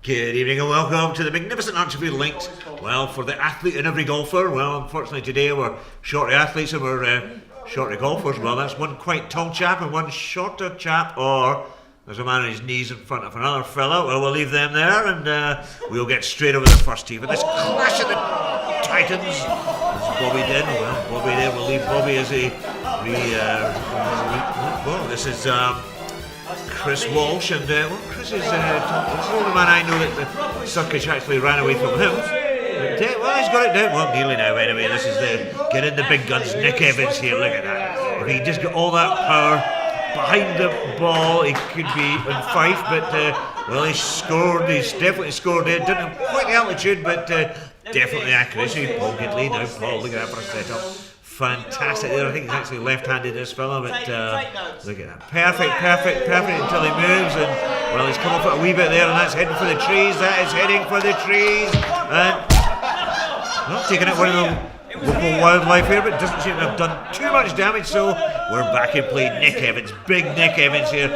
Good evening and welcome to the magnificent Archerfield Links. Well, for the athlete and every golfer, well, unfortunately today we're short of athletes and we're short of golfers. Well, that's one quite tall chap and one shorter chap, or there's a man on his knees in front of another fella. Well, we'll leave them there and we'll get straight over the first tee. But this clash of the Titans, as Bobby did. Well, Bobby there, we'll leave Bobby as he well, this is Chris Walsh, and well, Chris is the only man I know that the circus actually ran away from him. But, well, he's got it down. Well, nearly now anyway. This is the get in the big guns, Nick Evans here. Look at that. If he just got all that power behind the ball, he could be in Fife. But well, he scored. He's definitely scored it. Didn't have quite the altitude, but definitely accuracy. Paul Gidley now. Paul, look at that for a setup. Fantastic there. I think he's actually left-handed, this fella, but look at that. Perfect until he moves, and well, he's come off it a wee bit there, and that's heading for the trees. That is heading for the trees, and well, taking it one of the local wildlife here, but doesn't seem to have done too much damage. So we're back in play. Nick Evans, big Nick Evans here,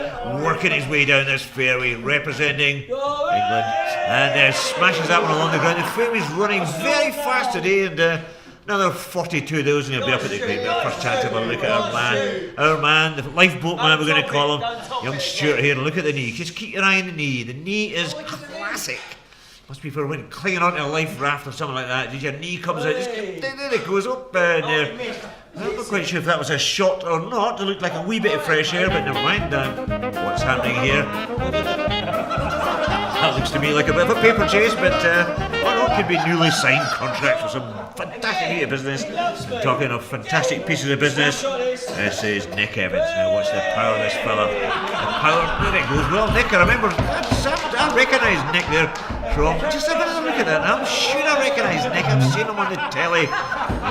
working his way down this fairway, representing England, and smashes that one along the ground. The fairway's running very fast today, and another 42 of those and he'll be up at the green. But first chance to have a look at our man, the lifeboat man we're going to call him, young Stuart here. Look at the knee, just keep your eye on the knee. The knee is classic. Must be for when clinging onto a life raft or something like that. Your knee comes out, just there it goes up. And I'm not quite sure if that was a shot or not. It looked like a wee bit of fresh air, but never mind. What's happening here? That looks to me like a bit of a paper chase, but it could be newly signed contracts for some fantastic bit of business. I'm talking of fantastic pieces of business. This is Nick Evans. Now watch the power of this fella. The power, there it goes. Well, Nick, I remember, I recognise Nick there from, just have another look at that. I'm sure I recognise Nick. I've seen him on the telly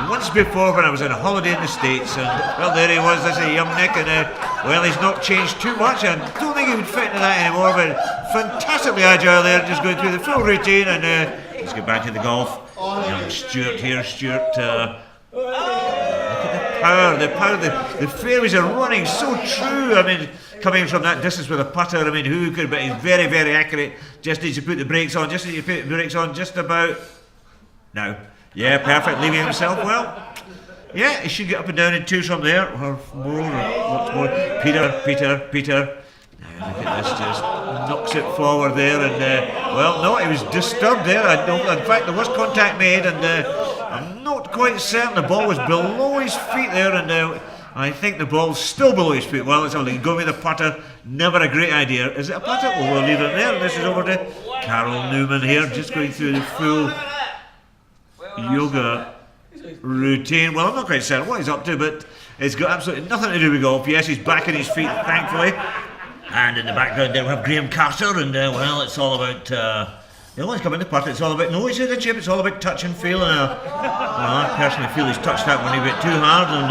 once before when I was on a holiday in the States, and well, there he was. This is a young Nick, and well, he's not changed too much. I don't think he would fit into that anymore, but fantastically agile there, just going through the full routine. And let's get back to the golf. Young Stuart here. Stuart, look at the power. The fairways are running so true. I mean, coming from that distance with a putter, I mean, who could? But he's very, very accurate. Just needs to put the brakes on. Just about now. Yeah, perfect. Leaving himself well. Yeah, he should get up and down in twos from there, or more, lots more. Peter. Now look at this, just knocks it forward there, and well, no, he was disturbed there. I don't. In fact, there was contact made, and I'm not quite certain the ball was below his feet there, and I think the ball's still below his feet. Well, it's only going with the putter. Never a great idea. Is it a putter? Well, we'll leave it there. And this is over to Carol Newman here, just going through the full yoga routine. Well, I'm not quite certain what he's up to, but it's got absolutely nothing to do with golf. Yes, he's back on his feet, thankfully. And in the background there we have Graham Carter, and well, it's all about they always come in the putt. It's all about noise of the chip. It's all about touch and feel. And well, I personally feel he's touched that one a bit too hard, and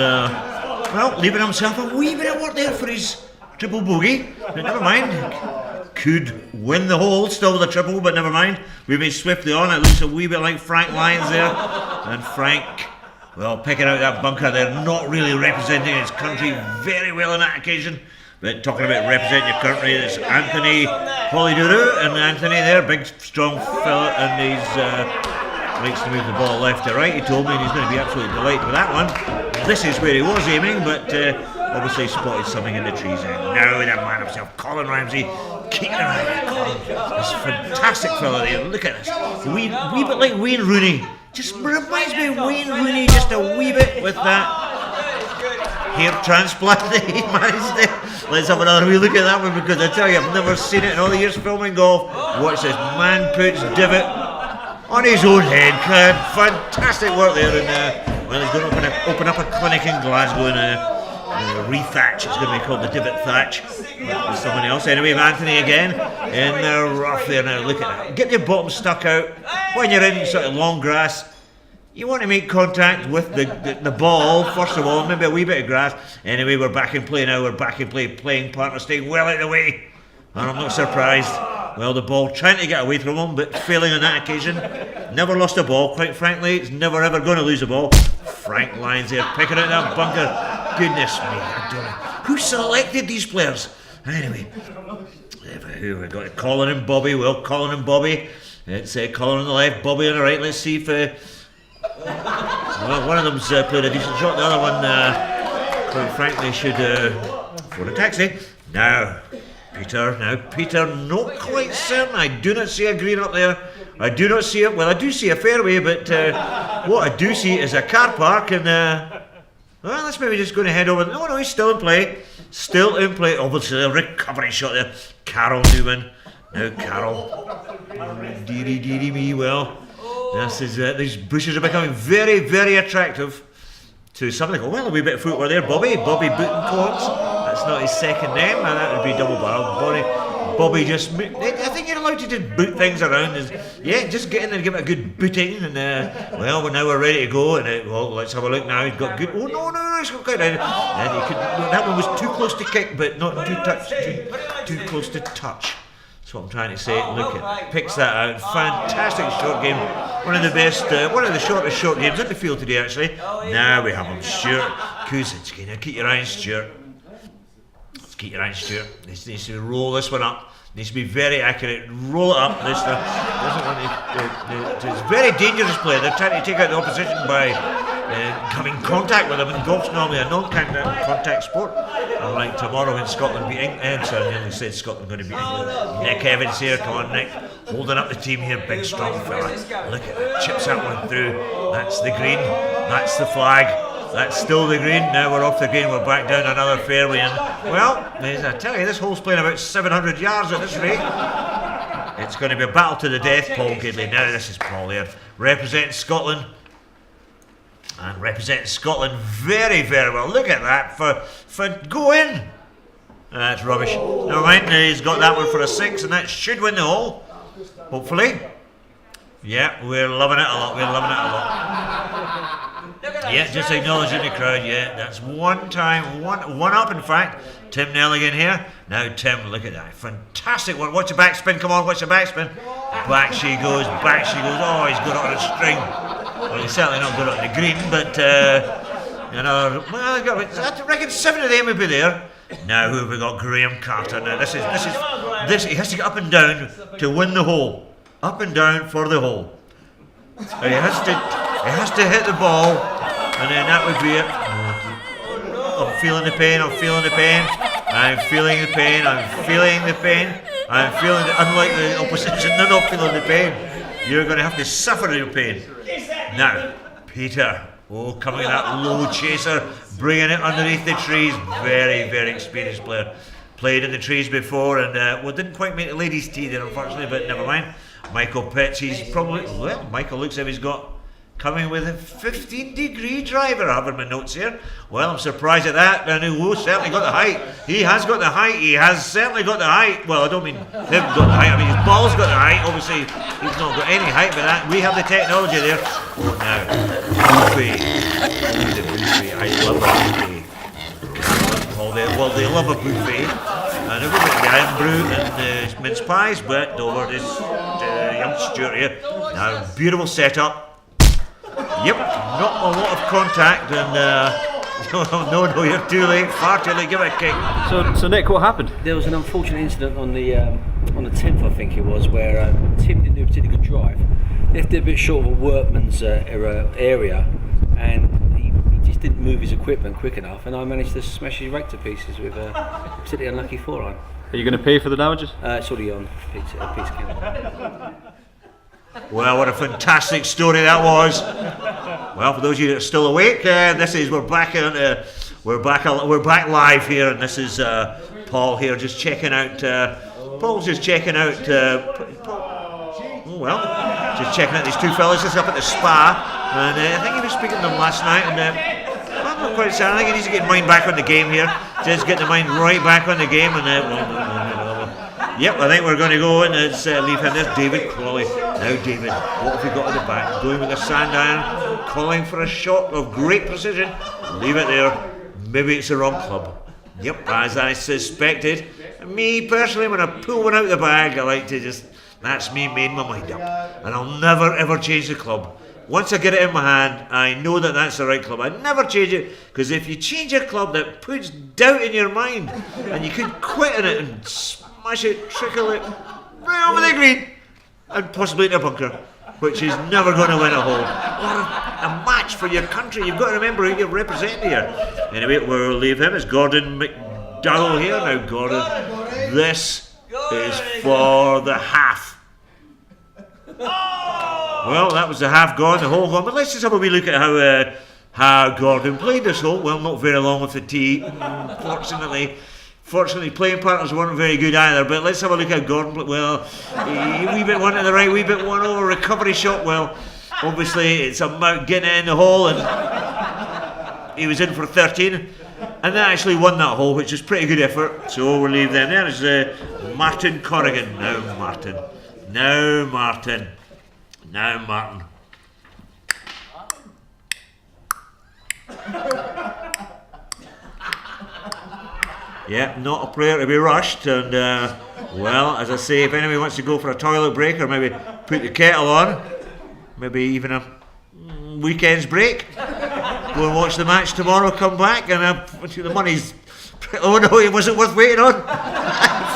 well, leaving himself a wee bit of work there for his triple bogey. But never mind. Could win the hole still with a triple, but never mind. We made swiftly on. It looks a wee bit like Frank Lyons there, and Frank, well, picking out that bunker there, not really representing his country very well on that occasion. But talking about representing your country, it's Anthony Polidoro, and Anthony there, big strong fella, and he's likes to move the ball left to right. He told me, and he's going to be absolutely delighted with that one. This is where he was aiming, but obviously spotted something in the trees. And now the man himself, Colin Ramsey, keeping an eye on Colin. This fantastic fella there. Look at this, a wee bit like Wayne Rooney. Just reminds me of Wayne Rooney, just a wee bit with that hair transplant that he managed to. Let's have another wee look at that one, because I tell you, I've never seen it in all the years filming golf. Watch this, man puts divot on his own head. Fantastic work there, and well, he's going to open up a clinic in Glasgow, and re-thatch. It's going to be called the divot thatch. With someone else. Anyway, Anthony again in the rough there. Now look at that. Get your bottom stuck out when you're in sort of long grass. You want to make contact with the ball, first of all, maybe a wee bit of grass. Anyway, we're back in play now. We're back in play. Playing partner staying well out of the way. And I'm not surprised. Well, the ball trying to get away from him, but failing on that occasion. Never lost a ball, quite frankly. It's never ever going to lose a ball. Frank Lyons there, picking out that bunker. Goodness me, I don't know. Who selected these players? Anyway, who have we got? Colin and Bobby. Well, Colin and Bobby. It's Colin on the left, Bobby on the right. Let's see if well, one of them's played a decent shot. The other one, quite frankly, should phone a taxi. Now, Peter, not quite certain. I do not see a green up there. I do not see it. Well, I do see a fairway, but what I do see is a car park, and well, that's maybe just going to head over. No, he's still in play. Still in play. Obviously, a recovery shot there. Carol Newman. Now, Carol. Deary me. Well, this is these bushes are becoming very, very attractive to somebody. Well, a wee bit of footwear there. Bobby Bootencoats. That's not his second name, and that would be double barrel. Bobby just. I think you're allowed to just boot things around. Just get in there and give it a good booting, and well, now we're ready to go. And well, let's have a look now. He's got good. Oh no, he's got good. And that one was too close to kick, but not too close to touch. That's what I'm trying to say. Look at picks that out. Fantastic short game. One of the best, one of the shortest short games in the field today, actually. Now we have him, Stuart Kuzinski. Now keep your eye on Stuart. Let's keep your eye on Stuart. This needs to roll this one up. Needs to be very accurate. Roll it up. This doesn't want to. It's a very dangerous play. They're trying to take out the opposition by coming in contact with them. And golf's normally a non-contact sport. Like tomorrow in Scotland beating Edinburgh, I nearly said Scotland going to beat England. Nick Evans here, come on Nick, holding up the team here, big strong fella. Look at that, chips that one through. That's the green, that's the flag, that's still the green. Now we're off the green, we're back down another fairway. And well, I tell you, this hole's playing about 700 yards at this rate. It's going to be a battle to the death. Paul Gidley. Now this is Paul here, representing Scotland. And representing Scotland very, very well. Look at that for go in. That's rubbish. Never mind, he's got that one for a 6, and that should win the hole. Hopefully. Yeah, we're loving it a lot. Yeah, just acknowledging the crowd. Yeah, that's one up in fact. Tim Nelligan here. Now Tim, look at that. Fantastic one. Watch the backspin, come on, watch the backspin. Back she goes. Oh, he's got it on a string. Well, he's certainly not good on the green, but I reckon 7 of them would be there. Now who have we got? Graham Carter. Now this. He has to get up and down to win the hole. Up and down for the hole. And he has to hit the ball, and then that would be it. I'm feeling the pain. Unlike the opposition, they're not feeling the pain. You're going to have to suffer your pain. Now, Peter, coming in that low chaser, bringing it underneath the trees. Very, very experienced player. Played in the trees before and, didn't quite make the ladies' tee there, unfortunately, but never mind. Michael Pitts, Michael looks as if he's got coming with a 15-degree driver. I have in my notes here. Well, I'm surprised at that. And certainly got the height. He has got the height. He has certainly got the height. Well, I don't mean him got the height. I mean his ball's got the height. Obviously, he's not got any height, but that we have the technology there. Now, buffet. I love a buffet. Well, they love a buffet. And we've got the iron brew and the mince pies, but over this young Stuart here. Now, beautiful setup. Yep, not a lot of contact, and no, you're too late, far too late. Give it a kick. So Nick, what happened? There was an unfortunate incident on the 10th, I think it was, where Tim didn't do a particularly good drive. Left it a bit short of a workman's area, and he just didn't move his equipment quick enough, and I managed to smash his rake to pieces with a particularly unlucky forehand. Are you going to pay for the damages? It's already on Pete's account. Well, what a fantastic story that was. Well, for those of you that are still awake, we're back live here, and this is Paul here just checking out. Paul's just checking out. Just checking out these two fellas just up at the spa, and I think he was speaking to them last night, and I'm not quite certain. I think he needs to get mind back on the game here. Just get the mind right back on the game, and yep, I think we're going to go and let's leave him. There's David Crawley. Now David, what have we got at the back? Going with a sand iron, calling for a shot of great precision. Leave it there. Maybe it's the wrong club. Yep, as I suspected. Me personally, when I pull one out of the bag, I like to just, that's me making my mind up. And I'll never ever change the club. once I get it in my hand, I know that that's the right club. I never change it, because if you change a club, that puts doubt in your mind, and you could quit in it and smash it, trickle it right over the green, and possibly into a bunker, which is never going to win a hole. Or a match for your country. You've got to remember who you're representing here. Anyway, we'll leave him. It's Gordon McDowell here. Now, Gordon, this is for the half. Well, that was the half gone, the hole gone. But let's just have a wee look at how Gordon played this hole. Well, not very long with the tee, Fortunately, playing partners weren't very good either, but let's have a look at Gordon. Well, a wee bit one to the right, wee bit one over, recovery shot. Well, obviously, it's about getting it in the hole, and he was in for 13, and they actually won that hole, which is pretty good effort. So we'll leave them. There's Martin Corrigan. Now Martin. Yeah, not a player to be rushed, and well, as I say, if anybody wants to go for a toilet break or maybe put the kettle on, maybe even a weekend's break, go and watch the match tomorrow, come back, and the money's, oh no, it wasn't worth waiting on.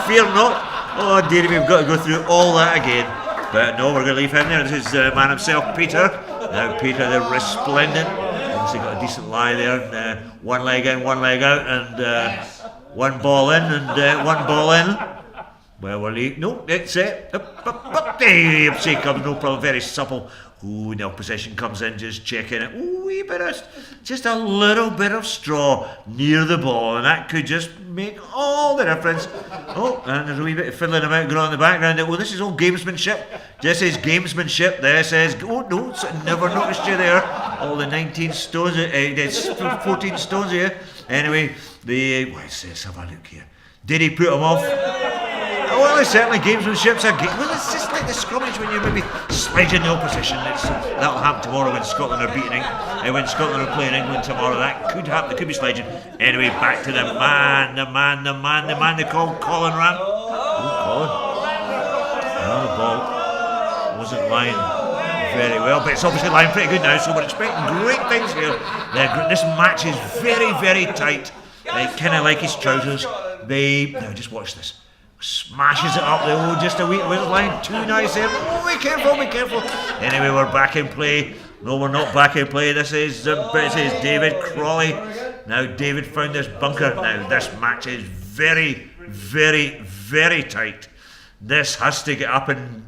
Fear not. Oh dear, we've got to go through all that again. But no, we're going to leave him there. This is man himself, Peter. Now Peter, the resplendent, obviously got a decent lie there, one leg in, one leg out, and one ball in and one ball in. Well, we'll leave. No, it's it. Up he comes, no problem. Very supple. Ooh, the opposition comes in, just checking it. Ooh, wee bit of, just a little bit of straw near the ball, and that could just make all the difference. Oh, and there's a wee bit of fiddling about going on in the background. Well, this is all gamesmanship. This is gamesmanship. This is. Oh no, never noticed you there. All the 19 stones, 14 stones here. Anyway, what's this? Have a look here. Did he put him off? Oh, well, it's certainly gamesmanship's a game. Well, it's just like the scrummage when you maybe sledging the opposition. That'll happen tomorrow when Scotland are beating when Scotland are playing England tomorrow. That could happen. There could be sledging. Anyway, back to the man they call Colin Ram. Oh, Colin. Well, the ball wasn't lying very well, but it's obviously lying pretty good now, so we're expecting great things here. This match is very, very tight. Kind of like his trousers. Now just watch this. Smashes it up. Just a wee line. Too nice there. Oh, be careful. Anyway, we're back in play. No, we're not back in play. This is David Crawley. Now David found this bunker. Now this match is very, very, very tight. This has to get up and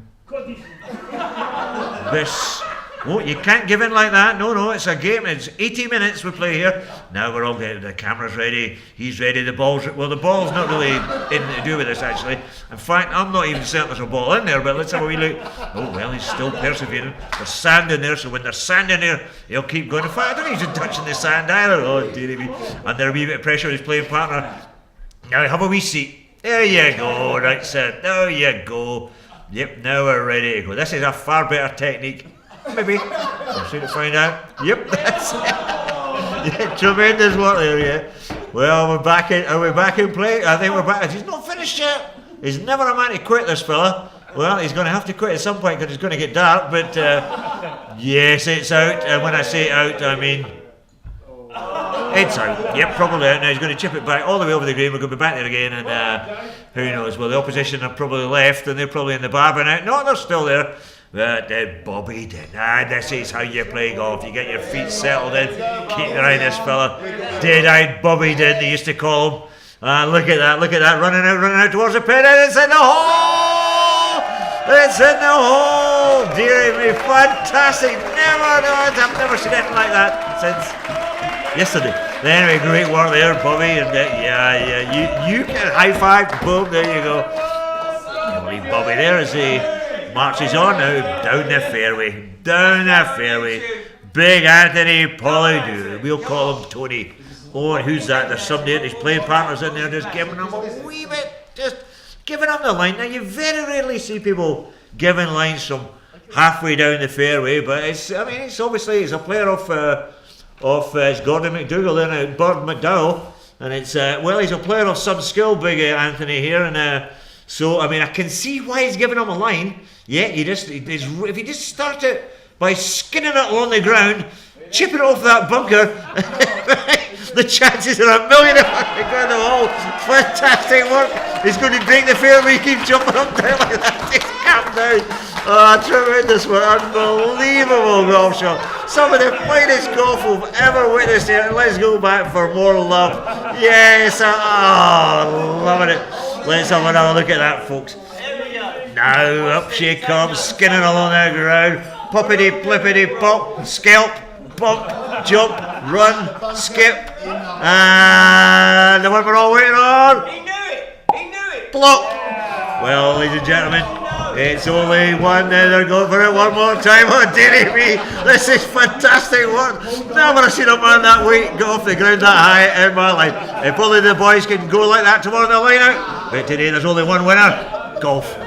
this. Oh, you can't give in like that. No, it's a game. It's 80 minutes we play here. Now we're all getting the camera's ready. He's ready. The ball's not really anything to do with this actually. In fact, I'm not even certain there's a ball in there. But let's have a wee look. Oh well, he's still persevering. There's sand in there, so when there's sand in there, he'll keep going. In fact, I don't think he's touching the sand either. Oh dear me. Under a wee bit of pressure, his playing partner. Now have a wee seat. There you go. Right, sir. There you go. Yep. Now we're ready to go. This is a far better technique. Maybe. We'll soon to find out. Yep, that's it. Yeah, tremendous work there, yeah. Well, we're back in play. I think we're back. He's not finished yet. He's never a man to quit, this fella. Well, he's going to have to quit at some point because it's going to get dark, but yes, it's out. And when I say out, I mean it's out. Yep, probably out now. He's going to chip it back all the way over the green. We're going to be back there again, and who knows? Well, the opposition have probably left, and they're probably in the bar by now. No, they're still there. But Bobby did. This is how you play golf. You get your feet settled in. Keep your eye on this fella. Dead-eyed Bobby did, they used to call him. Look at that, running out towards the pin, and it's in the hole! It's in the hole! Dear me, fantastic. I've never seen anything like that since yesterday. Anyway, great work there, Bobby. And you can high five, boom, there you go. I'll leave Bobby there as he marches on now down the fairway. Big Anthony Pollydoo. We'll call him Tony. Oh, and who's that? There's somebody, his playing partners in there just giving him a wee bit, just giving him the line. Now, you very rarely see people giving lines from halfway down the fairway, but it's obviously he's a player of it's Gordon McDougall there now, Bird McDowell, and it's he's a player of some skill, big Anthony here, and so I can see why he's giving him a line. Yeah, if you just start it by skinning it along the ground, chipping it off that bunker. The chances are a million if I can go in the hole. Fantastic work. He's going to break the fairway. He keeps jumping up down like that. He's calm down. Oh, tremendous one. Unbelievable golf shot. Some of the finest golf we've ever witnessed here. Let's go back for more love. Yes. Oh, loving it. Let's have another look at that, folks. Now up she comes, skinning along the ground. Poppity, flippity, pop, scalp, bump, jump, run, skip, and the one we're all waiting on. He knew it! He knew it! Block. Well, ladies and gentlemen, it's only one. They're going for it one more time. Oh, dearie me, this is fantastic work. Never seen a man that weight go off the ground that high in my life. If only the boys can go like that tomorrow in the line out. But today there's only one winner. Golf.